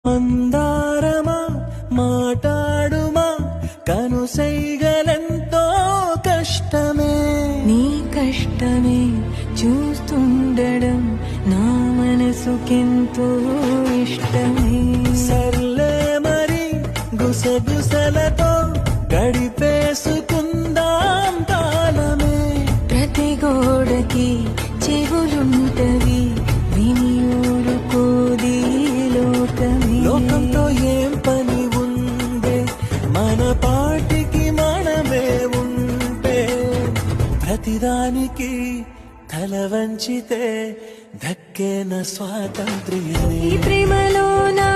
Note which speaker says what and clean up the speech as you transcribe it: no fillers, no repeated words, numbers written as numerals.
Speaker 1: మందారమా మాటాడుమా కనుసైగలెంతో కష్టమే
Speaker 2: నీ కష్టమే చూస్తుండడం నా మనసుకెంతో ఇష్టమే
Speaker 1: సర్లే మరి గుసగుసలతో గడిపేసుకుందాం కాలమే
Speaker 2: ప్రతి గోడకి చెవులుంటవి విని ఊరుకోది లోకమే
Speaker 1: లోకంతో ఏం పని ఉందే మన పాటికి మనమే ఉంటే ప్రతిదానికి తల వంచితే దక్కేన స్వాతంత్ర్యమే
Speaker 2: ఈ ప్రేమలో నా